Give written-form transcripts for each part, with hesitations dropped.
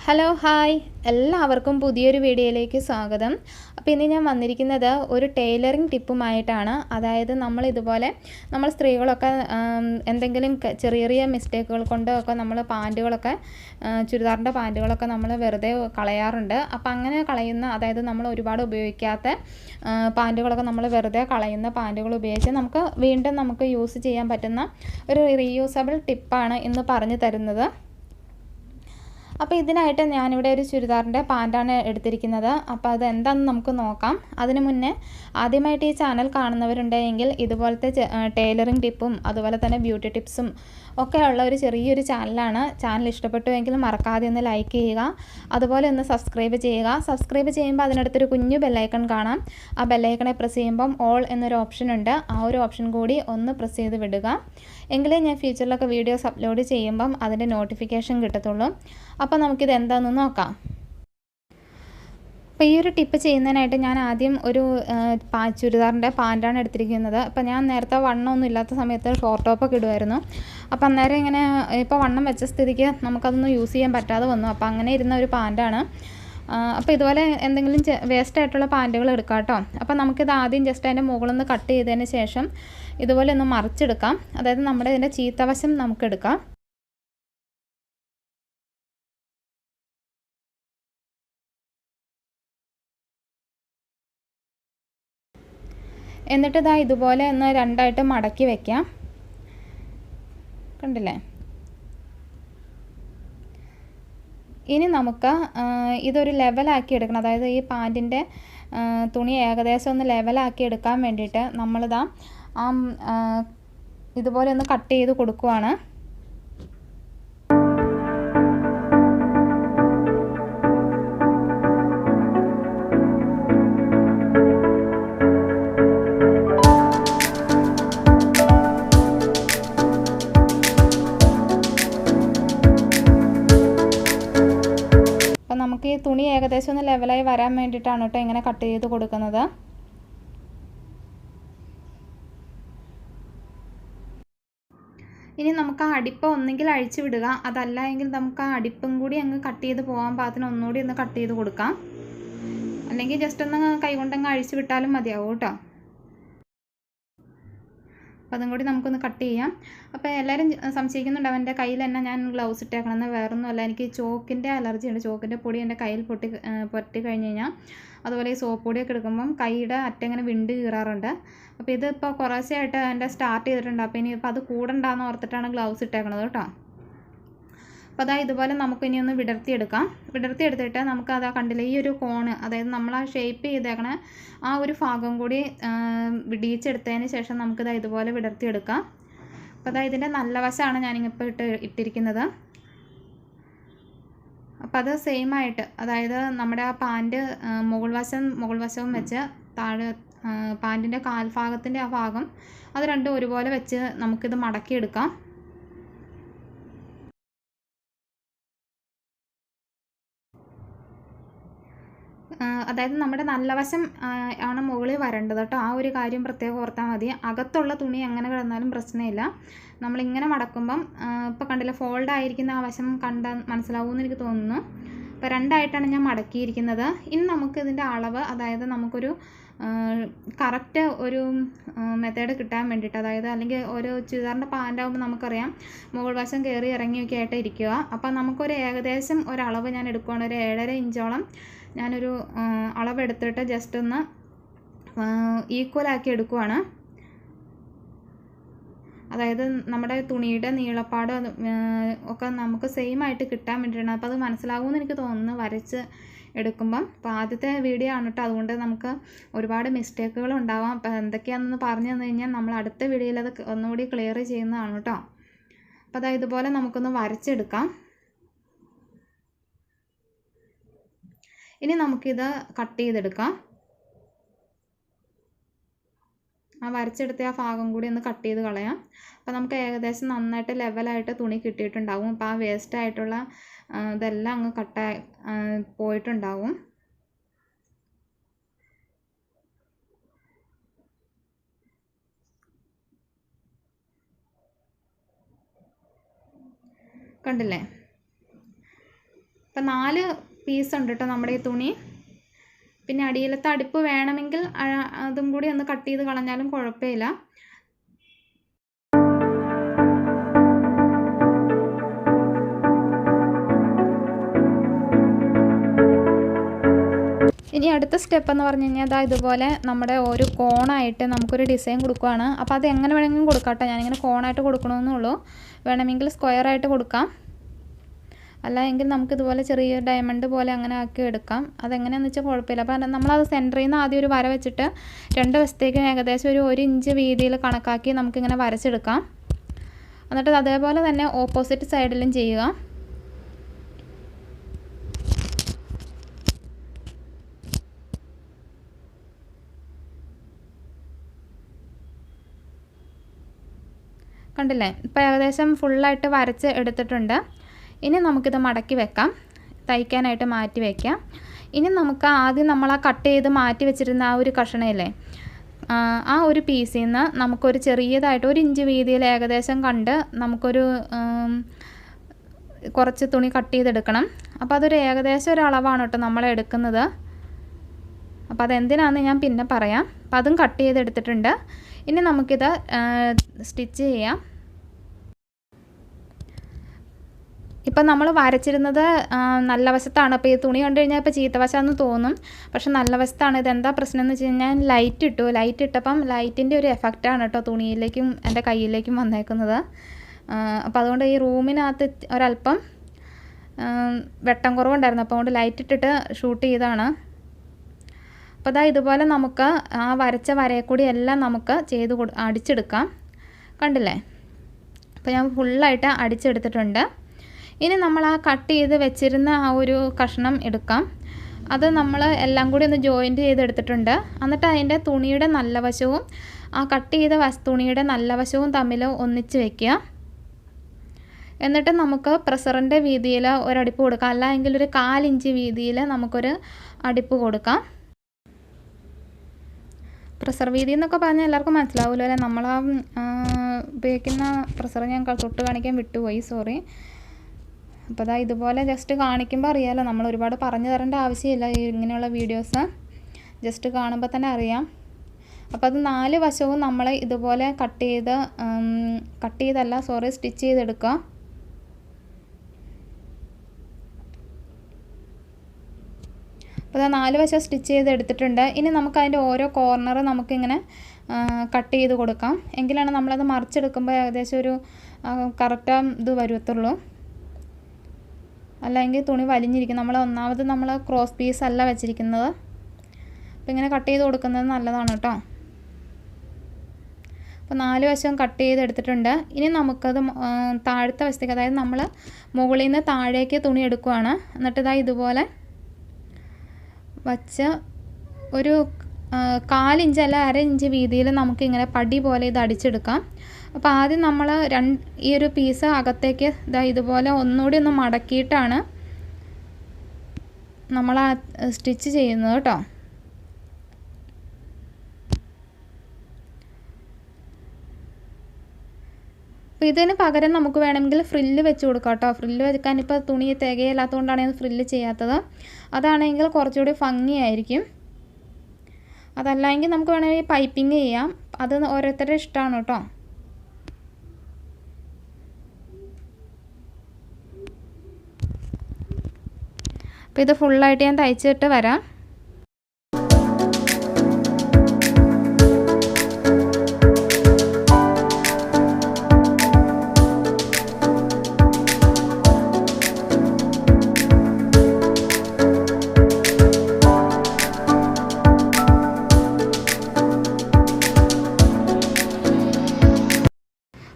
Hello hi എല്ലാവർക്കും പുതിയൊരു വീഡിയോയിലേക്ക് സ്വാഗതം. അപ്പോൾ ഇന്ന് ഞാൻ വന്നിരിക്കുന്നത് ഒരു ടൈലറിങ് ടിപ്പുമായിട്ടാണ്. അതായത് നമ്മൾ സ്ത്രീകളൊക്കെ എന്തെങ്കിലും ചെറിയ ചെറിയ മിസ്റ്റേക്കുകൾ കൊണ്ടൊക്കെ നമ്മൾ പാൻറ്റുകളൊക്കെ ചുരിദാറിൻ്റെ പാൻറ്റുകളൊക്കെ നമ്മൾ വെറുതെ കളയാറുണ്ട്. അപ്പോൾ അങ്ങനെ കളയുന്ന, അതായത് നമ്മൾ ഒരുപാട് ഉപയോഗിക്കാത്ത പാൻറ്റുകളൊക്കെ നമ്മൾ വെറുതെ കളയുന്ന പാൻറ്റുകൾ ഉപയോഗിച്ച് നമുക്ക് യൂസ് ചെയ്യാൻ പറ്റുന്ന ഒരു റീയൂസബിൾ ടിപ്പാണ് ഇന്ന് പറഞ്ഞു തരുന്നത്. അപ്പോൾ ഇതിനായിട്ട് ഞാനിവിടെ ഒരു ചുരിദാറിൻ്റെ പാൻറ്റാണ് എടുത്തിരിക്കുന്നത്. അപ്പോൾ അത് എന്താണെന്ന് നമുക്ക് നോക്കാം. അതിന് മുന്നേ ആദ്യമായിട്ട് ഈ ചാനൽ കാണുന്നവരുണ്ടെങ്കിൽ ഇതുപോലത്തെ ടൈലറിങ് ടിപ്പും അതുപോലെ തന്നെ ബ്യൂട്ടി ടിപ്സും ഒക്കെ ഉള്ള ഒരു ചെറിയൊരു ചാനലാണ്. ചാനൽ ഇഷ്ടപ്പെട്ടുവെങ്കിൽ മറക്കാതെ ഒന്ന് ലൈക്ക് ചെയ്യുക, അതുപോലെ ഒന്ന് സബ്സ്ക്രൈബ് ചെയ്യുക. സബ്സ്ക്രൈബ് ചെയ്യുമ്പോൾ അതിനടുത്തൊരു കുഞ്ഞു ബെല്ലൈക്കൺ കാണാം. ആ ബെല്ലൈക്കണെ പ്രസ് ചെയ്യുമ്പം ഓൾ എന്നൊരു ഓപ്ഷൻ ഉണ്ട്. ആ ഒരു ഓപ്ഷൻ കൂടി ഒന്ന് പ്രസ് ചെയ്ത് വിടുക. എങ്കിലേ ഞാൻ ഫ്യൂച്ചറിലൊക്കെ വീഡിയോസ് അപ്ലോഡ് ചെയ്യുമ്പം അതിൻ്റെ നോട്ടിഫിക്കേഷൻ കിട്ടത്തുള്ളൂ. അപ്പോൾ നമുക്കിത് എന്താണെന്ന് നോക്കാം. അപ്പോൾ ഈ ഒരു ടിപ്പ് ചെയ്യുന്നതിനായിട്ട് ഞാൻ ആദ്യം ഒരു ചുരിദാറിൻ്റെ പാൻറ്റാണ് എടുത്തിരിക്കുന്നത്. അപ്പോൾ ഞാൻ നേരത്തെ വണ്ണമൊന്നും ഇല്ലാത്ത സമയത്ത് ഷോർട്ട് ടോപ്പൊക്കെ ഇടുമായിരുന്നു. അപ്പോൾ അന്നേരം ഇങ്ങനെ ഇപ്പോൾ വണ്ണം വെച്ച സ്ഥിതിക്ക് നമുക്കതൊന്നും യൂസ് ചെയ്യാൻ പറ്റാതെ വന്നു. അപ്പോൾ അങ്ങനെ ഇരുന്ന ഒരു പാൻറ്റാണ്. അപ്പോൾ ഇതുപോലെ എന്തെങ്കിലും വേസ്റ്റ് ആയിട്ടുള്ള പാൻറ്റുകൾ എടുക്കാം കേട്ടോ. അപ്പോൾ നമുക്കിത് ആദ്യം ജസ്റ്റ് അതിൻ്റെ മുകളിൽ കട്ട് ചെയ്തതിന് ശേഷം ഇതുപോലെ ഒന്ന് മറിച്ചെടുക്കാം. അതായത് നമ്മുടെ ഇതിൻ്റെ ചീത്തവശം നമുക്കെടുക്കാം. എന്നിട്ട് ഇതാ ഇതുപോലെ ഒന്ന് രണ്ടായിട്ട് മടക്കി വയ്ക്കാം. കണ്ടില്ലേ? ഇനി നമുക്ക് ഇതൊരു ലെവലാക്കി എടുക്കണം. അതായത് ഈ പാൻറ്റിൻ്റെ തുണി ഏകദേശം ഒന്ന് ലെവലാക്കി എടുക്കാൻ വേണ്ടിയിട്ട് നമ്മളിതാ ഇതുപോലെ ഒന്ന് കട്ട് ചെയ്ത് കൊടുക്കുവാണ്. നമുക്ക് ഈ തുണി ഏകദേശം ഒന്ന് ലെവലായി വരാൻ വേണ്ടിയിട്ടാണ് കേട്ടോ ഇങ്ങനെ കട്ട് ചെയ്ത് കൊടുക്കുന്നത്. ഇനി നമുക്ക് ആ അടിപ്പ് ഒന്നെങ്കിൽ അഴിച്ചു വിടുക, അതല്ല എങ്കിൽ നമുക്ക് ആ അടിപ്പും കൂടി അങ്ങ് കട്ട് ചെയ്ത് പോകാൻ പാകത്തിന് ഒന്നുകൂടി ഒന്ന് കട്ട് ചെയ്ത് കൊടുക്കാം. അല്ലെങ്കിൽ ജസ്റ്റ് ഒന്ന് കൈകൊണ്ടങ്ങ് അഴിച്ചു വിട്ടാലും മതിയാവും കേട്ടോ. അപ്പോൾ അതും കൂടി നമുക്കൊന്ന് കട്ട് ചെയ്യാം. അപ്പോൾ എല്ലാവരും സംശയിക്കുന്നുണ്ട് അവൻ്റെ കയ്യിൽ തന്നെ ഞാൻ ഗ്ലൗസ് ഇട്ടേക്കണമെന്ന്. വേറൊന്നുമല്ല, എനിക്ക് ചോക്കിൻ്റെ അലർജി ഉണ്ട്. ചോക്കിൻ്റെ പൊടി എൻ്റെ കയ്യിൽ പൊട്ടി കഴിഞ്ഞ് കഴിഞ്ഞാൽ, അതുപോലെ ഈ സോപ്പ് പൊടിയൊക്കെ എടുക്കുമ്പം കൈയുടെ അറ്റങ്ങനെ വിണ്ട് കീറാറുണ്ട്. അപ്പോൾ ഇതിപ്പോൾ കുറേശ്ശെയായിട്ട് എൻ്റെ സ്റ്റാർട്ട് ചെയ്തിട്ടുണ്ട്. അപ്പോൾ ഇനിയിപ്പോൾ അത് കൂടണ്ടാന്ന് ഓർത്തിട്ടാണ് ഗ്ലൗസ് ഇട്ടേക്കണത് കേട്ടോ. അപ്പോൾ അതാ ഇതുപോലെ നമുക്ക് ഇനി ഒന്ന് വിടർത്തിയെടുക്കാം. വിടർത്തിയെടുത്തിട്ട് നമുക്ക് അതാ കണ്ടില്ല, ഈ ഒരു കോണ്, അതായത് നമ്മൾ ആ ഷേപ്പ് ചെയ്തേക്കണ ആ ഒരു ഭാഗം കൂടി വിടിയിച്ചെടുത്തതിന് ശേഷം നമുക്കിതാ ഇതുപോലെ വിടർത്തിയെടുക്കാം. അപ്പോൾ അതാ ഇതിൻ്റെ നല്ല വശമാണ് ഞാനിപ്പോൾ ഇട്ടിരിക്കുന്നത്. അപ്പോൾ അത് സെയിമായിട്ട്, അതായത് നമ്മുടെ ആ പാൻറ്റ് മുകൾ വശവും വെച്ച് താഴെ പാൻറ്റിൻ്റെ കാൽഭാഗത്തിൻ്റെ ആ ഭാഗം അത് രണ്ടും ഒരുപോലെ വെച്ച് നമുക്കിത് മടക്കിയെടുക്കാം. അതായത് നമ്മുടെ നല്ല വശം ആണ് മുകളിൽ വരേണ്ടത് കേട്ടോ. ആ ഒരു കാര്യം പ്രത്യേകം ഓർത്താൽ മതി. അകത്തുള്ള തുണി എങ്ങനെ കിടന്നാലും പ്രശ്നമില്ല. നമ്മളിങ്ങനെ മടക്കുമ്പം ഇപ്പോൾ കണ്ടില്ല, ഫോൾഡ് ആയിരിക്കുന്ന ആ വശം മനസ്സിലാവുമെന്ന് എനിക്ക് തോന്നുന്നു. അപ്പോൾ രണ്ടായിട്ടാണ് ഞാൻ മടക്കിയിരിക്കുന്നത്. ഇനി നമുക്ക് ഇതിൻ്റെ അളവ്, അതായത് നമുക്കൊരു കറക്റ്റ് ഒരു മെത്തേഡ് കിട്ടാൻ വേണ്ടിയിട്ട്, അതായത് അല്ലെങ്കിൽ ഒരു ചുരിദാറിൻ്റെ പാൻറ്റാകുമ്പോൾ നമുക്കറിയാം മുകൾ വശം കയറി ഇറങ്ങിയൊക്കെ ആയിട്ട് ഇരിക്കുക. അപ്പോൾ നമുക്കൊരു ഏകദേശം ഒരളവ് ഞാൻ എടുക്കുകയാണ്. ഒരു 7.5 ഇഞ്ചോളം ഞാനൊരു അളവെടുത്തിട്ട് ജസ്റ്റ് ഒന്ന് ഈക്വലാക്കി എടുക്കുവാണ്. അതായത് നമ്മുടെ തുണിയുടെ നീളപ്പാട് ഒക്കെ നമുക്ക് സെയിം ആയിട്ട് കിട്ടാൻ വേണ്ടിയിട്ടാണ്. അപ്പോൾ അത് മനസ്സിലാകുമെന്ന് എനിക്ക് തോന്നുന്നു വരച്ച് എടുക്കുമ്പം. അപ്പോൾ ആദ്യത്തെ വീഡിയോ ആണ് കേട്ടോ, അതുകൊണ്ട് നമുക്ക് ഒരുപാട് മിസ്റ്റേക്കുകൾ ഉണ്ടാവാം. അപ്പോൾ എന്തൊക്കെയാണെന്ന് പറഞ്ഞു തന്നു കഴിഞ്ഞാൽ നമ്മൾ അടുത്ത വീഡിയോയിൽ അത് ഒന്നുകൂടി ക്ലിയർ ചെയ്യുന്നതാണ് കേട്ടോ. അപ്പോൾ അതായത് ഇതുപോലെ നമുക്കൊന്ന് വരച്ചെടുക്കാം. ഇനി നമുക്കിത് കട്ട് ചെയ്തെടുക്കാം. ആ വരച്ചെടുത്ത ആ ഭാഗം കൂടി ഒന്ന് കട്ട് ചെയ്ത് കളയാം. അപ്പോൾ നമുക്ക് ഏകദേശം നന്നായിട്ട് ലെവലായിട്ട് തുണി കിട്ടിയിട്ടുണ്ടാവും. അപ്പോൾ ആ വേസ്റ്റായിട്ടുള്ള ഇതെല്ലാം അങ്ങ് പോയിട്ടുണ്ടാവും. കണ്ടില്ലേ? അപ്പോൾ 4 പീസ് ഉണ്ട് കേട്ടോ നമ്മുടെ ഈ തുണി. പിന്നെ അടിയിലത്തെ അടിപ്പ് വേണമെങ്കിൽ അതും കൂടി ഒന്ന് കട്ട് ചെയ്ത് കളഞ്ഞാലും കുഴപ്പമില്ല. ഇനി അടുത്ത സ്റ്റെപ്പ് എന്ന് പറഞ്ഞു കഴിഞ്ഞാൽ അതാ ഇതുപോലെ നമ്മുടെ ഒരു കോണായിട്ട് നമുക്കൊരു ഡിസൈൻ കൊടുക്കുകയാണ്. അപ്പോൾ അത് എങ്ങനെ വേണമെങ്കിലും കൊടുക്കാം കേട്ടോ. ഞാനിങ്ങനെ കോണായിട്ട് കൊടുക്കണമെന്നേ ഉള്ളൂ. വേണമെങ്കിൽ സ്ക്വയറായിട്ട് കൊടുക്കാം, അല്ല എങ്കിൽ നമുക്കിതുപോലെ ചെറിയ ഡയമണ്ട് പോലെ അങ്ങനെ ആക്കി എടുക്കാം. അതെങ്ങനെയാണെന്ന് വെച്ചാൽ കുഴപ്പമില്ല. അപ്പോൾ നമ്മളത് സെൻറ്ററിൽ നിന്ന് ആദ്യം ഒരു വര വെച്ചിട്ട് 2 വശത്തേക്കും ഏകദേശം ഒരു 1 ഇഞ്ച് വീതിയിൽ കണക്കാക്കി നമുക്കിങ്ങനെ വരച്ചെടുക്കാം. എന്നിട്ട് അതേപോലെ തന്നെ ഓപ്പോസിറ്റ് സൈഡിലും ചെയ്യുക. കണ്ടില്ലേ, ഇപ്പോൾ ഏകദേശം ഫുള്ളായിട്ട് വരച്ച് എടുത്തിട്ടുണ്ട്. ഇനി നമുക്കിത് മടക്കി വെക്കാം, തയ്ക്കാനായിട്ട് മാറ്റി വയ്ക്കാം. ഇനി നമുക്ക് ആദ്യം നമ്മൾ ആ കട്ട് ചെയ്ത് മാറ്റി വെച്ചിരുന്ന ആ ഒരു കഷണയില്ലേ, ആ ഒരു പീസിൽ നിന്ന് നമുക്കൊരു ചെറിയതായിട്ട് 1 ഇഞ്ച് വീതിയിൽ ഏകദേശം കണ്ട് നമുക്കൊരു കുറച്ച് തുണി കട്ട് ചെയ്തെടുക്കണം. അപ്പോൾ അതൊരു ഏകദേശം ഒരു അളവാണ് കേട്ടോ നമ്മൾ എടുക്കുന്നത്. അപ്പോൾ അതെന്തിനാണെന്ന് ഞാൻ പിന്നെ പറയാം. അപ്പോൾ അതും കട്ട് ചെയ്തെടുത്തിട്ടുണ്ട്. ഇനി നമുക്കിത് സ്റ്റിച്ച് ചെയ്യാം. ഇപ്പം നമ്മൾ വരച്ചിരുന്നത് നല്ല വശത്താണ്. അപ്പോൾ ഈ തുണി കണ്ടു കഴിഞ്ഞാൽ ഇപ്പോൾ ചീത്ത വശമാണെന്ന് തോന്നും, പക്ഷെ നല്ല വശത്താണ്. ഇതെന്താ പ്രശ്നം എന്ന് വെച്ച് കഴിഞ്ഞാൽ ലൈറ്റ് ഇട്ടപ്പം ലൈറ്റിൻ്റെ ഒരു എഫക്റ്റാണ് കേട്ടോ തുണിയിലേക്കും എൻ്റെ കയ്യിലേക്കും വന്നേക്കുന്നത്. അപ്പോൾ അതുകൊണ്ട് ഈ റൂമിനകത്ത് ഒരല്പം വെട്ടം കുറവുണ്ടായിരുന്നു, അപ്പോൾ അതുകൊണ്ട് ലൈറ്റ് ഇട്ടിട്ട് ഷൂട്ട് ചെയ്തതാണ്. അപ്പോൾ അതാ ഇതുപോലെ നമുക്ക് ആ വരച്ച വരയെ കൂടി എല്ലാം നമുക്ക് അടിച്ചെടുക്കാം. കണ്ടില്ലേ, അപ്പോൾ ഞാൻ ഫുള്ളായിട്ട് അടിച്ചെടുത്തിട്ടുണ്ട്. ഇനി നമ്മൾ ആ കട്ട് ചെയ്ത് വെച്ചിരുന്ന ആ ഒരു കഷ്ണം എടുക്കാം. അത് നമ്മൾ എല്ലാം കൂടി ഒന്ന് ജോയിൻറ്റ് ചെയ്തെടുത്തിട്ടുണ്ട്. എന്നിട്ട് അതിൻ്റെ തുണിയുടെ നല്ല വശവും ആ കട്ട് ചെയ്ത തുണിയുടെ നല്ല വശവും തമ്മിൽ ഒന്നിച്ച് വയ്ക്കുക. എന്നിട്ട് നമുക്ക് പ്രസറിൻ്റെ വീതിയിൽ ഒരടിപ്പ് കൊടുക്കാം, അല്ല എങ്കിൽ ഒരു 1/4 ഇഞ്ച് വീതിയിൽ നമുക്കൊരു അടിപ്പ് കൊടുക്കാം. പ്രസർ വീതി എന്നൊക്കെ പറഞ്ഞാൽ എല്ലാവർക്കും മനസ്സിലാവില്ല അല്ലേ. നമ്മൾ ഉപയോഗിക്കുന്ന പ്രസർ ഞാൻ തൊട്ട് കാണിക്കാൻ വിട്ടുപോയി, സോറി. അപ്പോൾ അതാ ഇതുപോലെ ജസ്റ്റ് കാണിക്കുമ്പോൾ അറിയാമല്ലോ, നമ്മൾ ഒരുപാട് പറഞ്ഞു തരേണ്ട ആവശ്യമില്ല. ഇങ്ങനെയുള്ള വീഡിയോസ് ജസ്റ്റ് കാണുമ്പോൾ തന്നെ അറിയാം. അപ്പോൾ അത് 4 വശവും നമ്മൾ ഇതുപോലെ സ്റ്റിച്ച് ചെയ്തെടുക്കുക. അപ്പോൾ 4 വശം സ്റ്റിച്ച് ചെയ്തെടുത്തിട്ടുണ്ട്. ഇനി നമുക്കതിൻ്റെ ഓരോ കോർണർ നമുക്കിങ്ങനെ കട്ട് ചെയ്ത് കൊടുക്കാം. എങ്കിലാണ് നമ്മളത് മറിച്ചെടുക്കുമ്പോൾ ഏകദേശം ഒരു കറക്റ്റ് ഇത് വരുത്തുള്ളൂ. അല്ലെങ്കിൽ തുണി വലിഞ്ഞിരിക്കും. നമ്മൾ ക്രോസ് പീസ് അല്ല വെച്ചിരിക്കുന്നത്. അപ്പോൾ ഇങ്ങനെ കട്ട് ചെയ്ത് കൊടുക്കുന്നത് നല്ലതാണ് കേട്ടോ. അപ്പോൾ 4 വശവും കട്ട് ചെയ്തെടുത്തിട്ടുണ്ട്. ഇനി നമുക്കത് താഴത്തെ വശത്തേക്ക്, അതായത് നമ്മൾ മുകളിൽ നിന്ന് താഴേക്ക് തുണി എടുക്കുകയാണ്. എന്നിട്ട് ഇതാ ഇതുപോലെ വച്ച് ഒരു 1/4 ഇഞ്ച് അല്ല 1/2 ഇഞ്ച് വീതിയിൽ നമുക്കിങ്ങനെ പടി പോലെ ഇത് അടിച്ചെടുക്കാം. അപ്പോൾ ആദ്യം നമ്മൾ ഈ ഒരു പീസ് അകത്തേക്ക് ഇതുപോലെ ഒന്നുകൂടി ഒന്ന് മടക്കിയിട്ടാണ് നമ്മൾ സ്റ്റിച്ച് ചെയ്യുന്നത് കേട്ടോ. അപ്പോൾ ഇതിന് പകരം നമുക്ക് വേണമെങ്കിൽ ഫ്രില്ല് വെച്ച് കൊടുക്കാം കേട്ടോ. ഫ്രില്ല് വെക്കാൻ ഇപ്പോൾ തുണി തികയില്ലാത്തതുകൊണ്ടാണ് ഞാൻ ഫ്രില്ല് ചെയ്യാത്തത്. അതാണെങ്കിൽ കുറച്ചുകൂടി ഭംഗിയായിരിക്കും. അതല്ലെങ്കിൽ നമുക്ക് വേണമെങ്കിൽ പൈപ്പിംഗ് ചെയ്യാം. അത് ഓരോരുത്തരുടെ ഇഷ്ടമാണ് കേട്ടോ. അപ്പോൾ ഇത് ഫുള്ളായിട്ട് ഞാൻ തയ്ച്ചിട്ട് വരാം.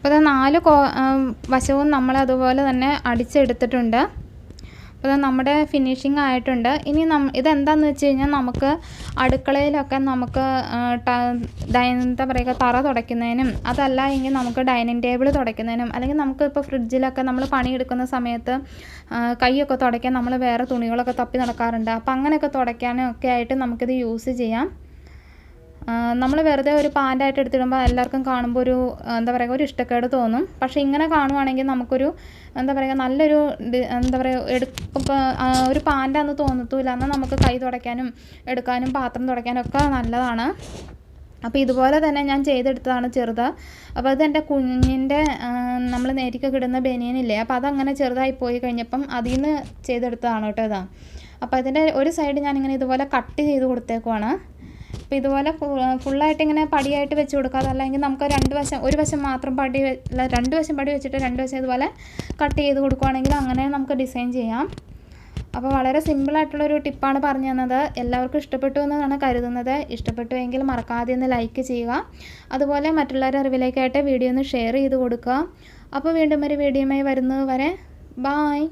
അപ്പോൾ 4 വശവും നമ്മൾ അതുപോലെ തന്നെ അടിച്ചെടുത്തിട്ടുണ്ട്. അപ്പോൾ നമ്മുടെ ഫിനിഷിങ് ആയിട്ടുണ്ട്. ഇനി ഇതെന്താണെന്ന് വെച്ച് കഴിഞ്ഞാൽ നമുക്ക് അടുക്കളയിലൊക്കെ നമുക്ക് എന്താ പറയുക, തറ തുടയ്ക്കുന്നതിനും അതല്ല എങ്കിൽ നമുക്ക് ഡൈനിങ് ടേബിൾ തുടയ്ക്കുന്നതിനും, അല്ലെങ്കിൽ നമുക്ക് ഇപ്പോൾ ഫ്രിഡ്ജിലൊക്കെ നമ്മൾ പണിയെടുക്കുന്ന സമയത്ത് കൈയൊക്കെ തുടയ്ക്കാൻ നമ്മൾ വേറെ തുണികളൊക്കെ തപ്പി നടക്കാറുണ്ട്. അപ്പോൾ അങ്ങനെയൊക്കെ തുടയ്ക്കാനും ഒക്കെ ആയിട്ട് നമുക്കിത് യൂസ് ചെയ്യാം. നമ്മൾ വെറുതെ ഒരു പാൻ്റായിട്ട് എടുത്തിടുമ്പോൾ എല്ലാവർക്കും കാണുമ്പോൾ ഒരു എന്താ പറയുക ഒരു ഇഷ്ടക്കേട് തോന്നും. പക്ഷേ ഇങ്ങനെ കാണുവാണെങ്കിൽ നമുക്കൊരു എന്താ പറയുക നല്ലൊരു എന്താ പറയുക ഒരു പാൻ്റാന്ന് തോന്നത്തുമില്ല. എന്നാൽ നമുക്ക് കൈ തുടയ്ക്കാനും എടുക്കാനും പാത്രം തുടയ്ക്കാനും ഒക്കെ നല്ലതാണ്. അപ്പോൾ ഇതുപോലെ തന്നെ ഞാൻ ചെയ്തെടുത്തതാണ് ചെറുത്. അപ്പോൾ അതെൻ്റെ കുഞ്ഞിൻ്റെ നമ്മൾ നേരിക്കൊക്കെ ഇടുന്ന ബനിയനില്ലേ, അപ്പോൾ അതങ്ങനെ ചെറുതായി പോയി കഴിഞ്ഞപ്പം അതിൽ നിന്ന് ചെയ്തെടുത്തതാണ് കേട്ടോ ഇതാ. അപ്പോൾ അതിൻ്റെ ഒരു സൈഡ് ഞാനിങ്ങനെ ഇതുപോലെ കട്ട് ചെയ്ത് കൊടുത്തേക്കുവാണ്. അപ്പോൾ ഇതുപോലെ ഫുള്ളായിട്ട് ഇങ്ങനെ പടിയായിട്ട് വെച്ച് കൊടുക്കുക. അതല്ലെങ്കിൽ നമുക്ക് ഒരു വശം മാത്രം രണ്ട് വശം പടി വെച്ചിട്ട് രണ്ട് വശം ഇതുപോലെ കട്ട് ചെയ്ത് കൊടുക്കുകയാണെങ്കിൽ അങ്ങനെ നമുക്ക് ഡിസൈൻ ചെയ്യാം. അപ്പോൾ വളരെ സിമ്പിളായിട്ടുള്ളൊരു ടിപ്പാണ് പറഞ്ഞു തന്നത്. എല്ലാവർക്കും ഇഷ്ടപ്പെട്ടു എന്നാണ് കരുതുന്നത്. ഇഷ്ടപ്പെട്ടുവെങ്കിൽ മറക്കാതെ ഒന്ന് ലൈക്ക് ചെയ്യുക. അതുപോലെ മറ്റുള്ളവരുടെ അറിവിലേക്കായിട്ട് വീഡിയോ ഒന്ന് ഷെയർ ചെയ്ത് കൊടുക്കുക. അപ്പോൾ വീണ്ടും ഒരു വീഡിയോയുമായി വരുന്നത് വരെ ബായ്.